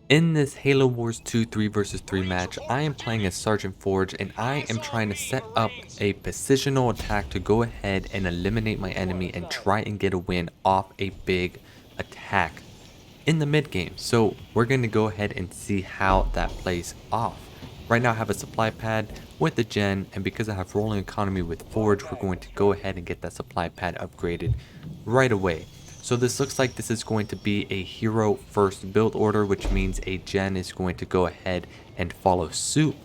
In this Halo Wars 2 3 versus 3 match, I am playing as Sergeant Forge and I am trying to set up a positional attack to go ahead and eliminate my enemy and try and get a win off a big attack in the mid game. So we're going to go ahead and see how that plays off. Right now I have a supply pad with the gen, and because I have rolling economy with Forge, we're going to go ahead and get that supply pad upgraded right away. So this looks like this is going to be a hero first build order, which means a gen is going to go ahead and follow suit.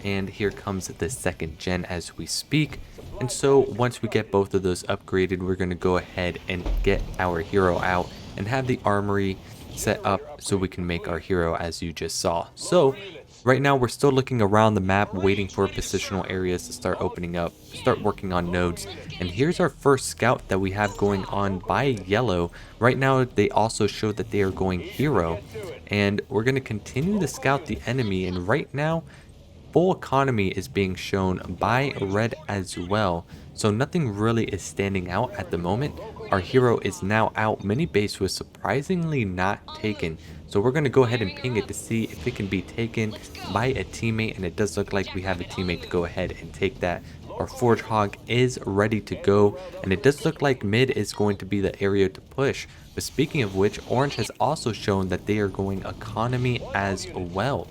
And here comes the second gen as we speak. And so once we get both of those upgraded, we're going to go ahead and get our hero out and have the armory set up so we can make our hero as you just saw. So right now we're still looking around the map waiting for positional areas to start opening up, start working on nodes. And here's our first scout that we have going on by yellow. Right now they also show that they are going hero, and we're going to continue to scout the enemy. And right now full economy is being shown by red as well, so nothing really is standing out at the moment. Our hero is now out. Mini base was surprisingly not taken, so we're going to go ahead and ping it to see if it can be taken by a teammate, and it does look like we have a teammate to go ahead and take that. Our Forge Hog is ready to go, and it does look like mid is going to be the area to push. But speaking of which, Orange has also shown that they are going economy as well.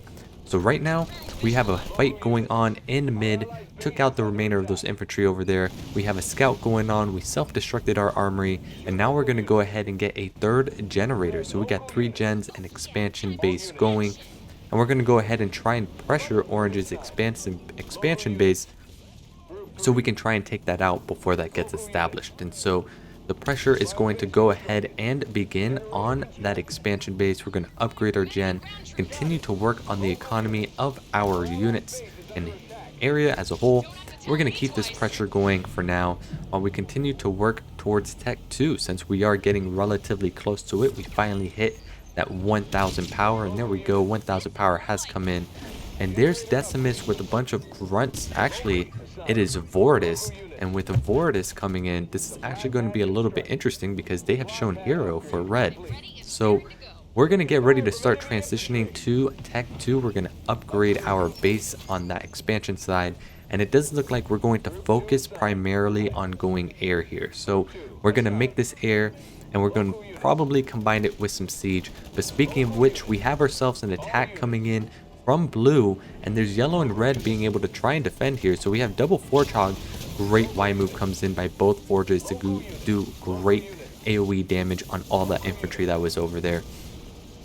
So right now, we have a fight going on in mid, took out the remainder of those infantry over there. We have a scout going on, we self-destructed our armory, and now we're going to go ahead and get a third generator. So we got 3 gens and expansion base going, and we're going to go ahead and try and pressure Orange's expansion base so we can try and take that out before that gets established. And so the pressure is going to go ahead and begin on that expansion base. We're going to upgrade our gen, continue to work on the economy of our units and area as a whole. We're going to keep this pressure going for now while we continue to work towards Tech 2. Since we are getting relatively close to it, we finally hit that 1000 power, and there we go, 1000 power has come in. And there's Decimus with a bunch of grunts. Actually, it is Voridus, and with Voridus coming in, this is actually going to be a little bit interesting because they have shown hero for red. So we're going to get ready to start transitioning to Tech 2. We're going to upgrade our base on that expansion side, and it does look like we're going to focus primarily on going air here. So we're going to make this air, and we're going to probably combine it with some siege. But speaking of which, we have ourselves an attack coming in from blue, and there's yellow and red being able to try and defend here. So we have double Forge Hog. Great Y move comes in by both forges to do great AoE damage on all that infantry that was over there.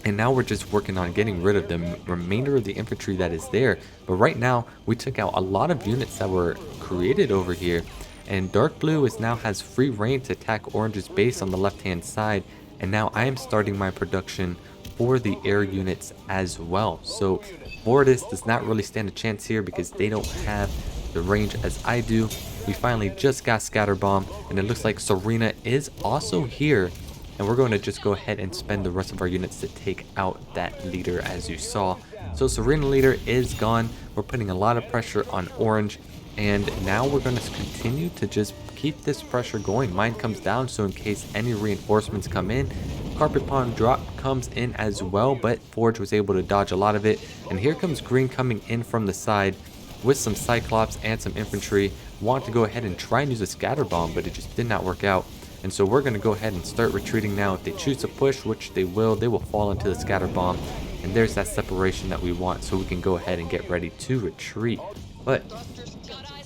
And now we're just working on getting rid of the remainder of the infantry that is there. But right now we took out a lot of units that were created over here, and dark blue now has free reign to attack Orange's base on the left hand side. And now I am starting my production for the air units as well. So Voridus does not really stand a chance here because they don't have the range as I do. We finally just got Scatter Bomb, and it looks like Serena is also here. And we're going to just go ahead and spend the rest of our units to take out that leader as you saw. So Serena leader is gone. We're putting a lot of pressure on Orange, and now we're going to continue to just keep this pressure going. Mine comes down, so in case any reinforcements come in, Carpet Pawn drop comes in as well, but Forge was able to dodge a lot of it. And here comes green coming in from the side with some Cyclops and some infantry. Want to go ahead and try and use a scatter bomb, but it just did not work out. And so we're going to go ahead and start retreating now. If they choose to push, which they will fall into the scatter bomb. And there's that separation that we want, so we can go ahead and get ready to retreat. But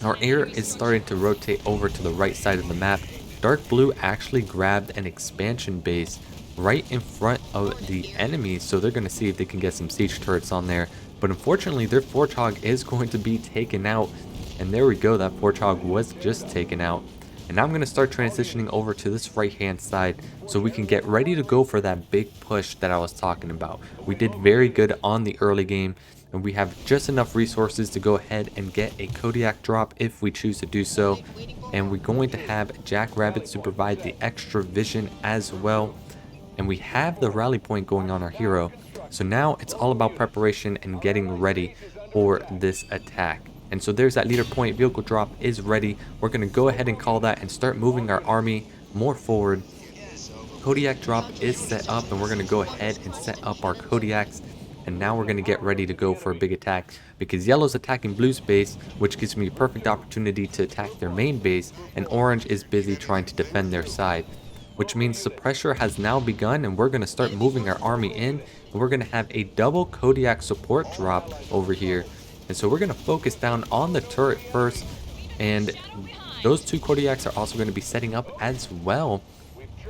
our air is starting to rotate over to the right side of the map. Dark blue actually grabbed an expansion base right in front of the enemy, so they're going to see if they can get some siege turrets on there. But unfortunately, their Forge Hog is going to be taken out. And there we go, that Forge Hog was just taken out. And now I'm going to start transitioning over to this right hand side so we can get ready to go for that big push that I was talking about. We did very good on the early game, and we have just enough resources to go ahead and get a Kodiak drop if we choose to do so. And we're going to have Jackrabbits to provide the extra vision as well. And we have the rally point going on our hero. So now it's all about preparation and getting ready for this attack. And so there's that leader point. Vehicle drop is ready. We're going to go ahead and call that and start moving our army more forward. Kodiak drop is set up, and we're going to go ahead and set up our Kodiaks. and now we're going to get ready to go for a big attack because yellow's attacking blue's base, which gives me a perfect opportunity to attack their main base, and orange is busy trying to defend their side, which means the pressure has now begun and we're going to start moving our army in, and we're going to have a double Kodiak support drop over here. And so we're going to focus down on the turret first, and those two Kodiaks are also going to be setting up as well.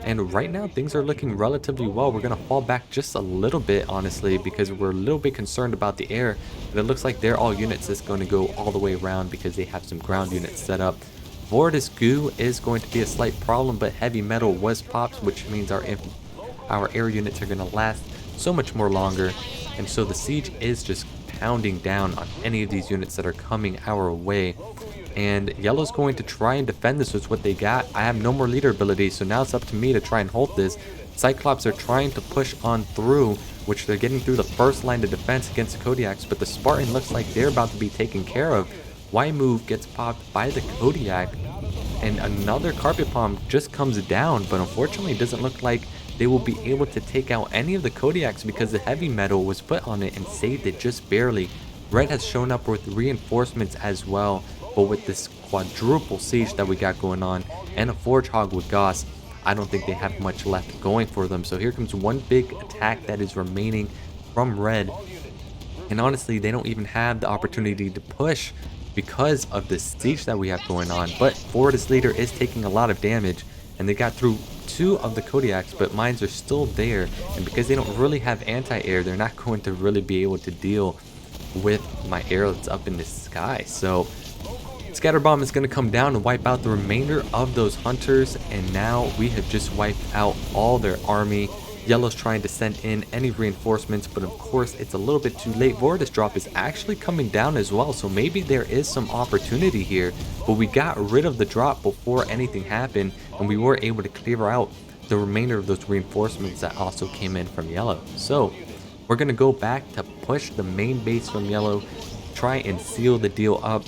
And right now things are looking relatively well. We're going to fall back just a little bit, honestly, because we're a little bit concerned about the air. But it looks like they're all units that's going to go all the way around because they have some ground units set up. Vortis Goo is going to be a slight problem, but heavy metal was popped, which means our air units are going to last so much more longer. And so the siege is just pounding down on any of these units that are coming our way. And yellow's going to try and defend this with what they got. I have no more leader ability, so now it's up to me to try and hold this. Cyclops are trying to push on through, which they're getting through the first line of defense against the Kodiaks, but the Spartan looks like they're about to be taken care of. Y-move gets popped by the Kodiak, and another Carpet Palm just comes down, but unfortunately it doesn't look like they will be able to take out any of the Kodiaks because the heavy metal was put on it and saved it just barely. Red has shown up with reinforcements as well, but with this quadruple siege that we got going on and a Forge Hog with Goss, I don't think they have much left going for them. So here comes one big attack that is remaining from Red, and honestly they don't even have the opportunity to push because of the siege that we have going on. But Vortis leader is taking a lot of damage, and they got through two of the Kodiaks, but mines are still there, and because they don't really have anti-air, they're not going to really be able to deal with my air that's up in the sky. So Scatter Bomb is going to come down and wipe out the remainder of those hunters, and now we have just wiped out all their army. Yellow's trying to send in any reinforcements, but of course it's a little bit too late. Vortis drop is actually coming down as well, so maybe there is some opportunity here, but we got rid of the drop before anything happened, and we were able to clear out the remainder of those reinforcements that also came in from yellow. So we're going to go back to push the main base from yellow, try and seal the deal up.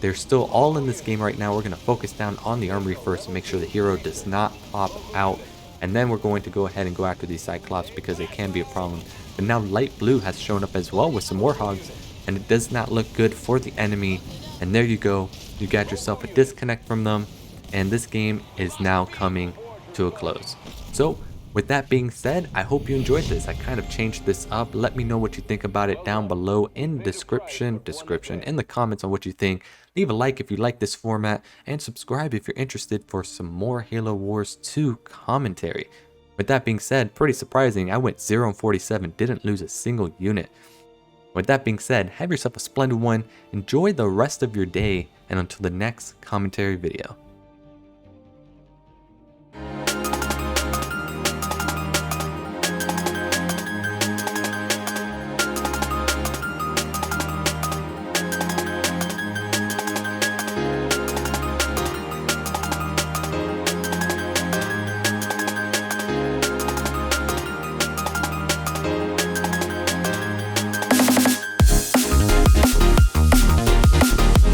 They're still all in this game right now. We're going to focus down on the armory first and make sure the hero does not pop out. And then we're going to go ahead and go after these Cyclops because it can be a problem. But now light blue has shown up as well with some Warhogs, and it does not look good for the enemy. And there you go. You got yourself a disconnect from them, and this game is now coming to a close. So with that being said, I hope you enjoyed this. I kind of changed this up. Let me know what you think about it down below in the description in the comments on what you think. Leave a like if you like this format, and subscribe if you're interested for some more Halo Wars 2 commentary. With that being said, pretty surprising, I went 0-47, didn't lose a single unit. With that being said, have yourself a splendid one, enjoy the rest of your day, and until the next commentary video.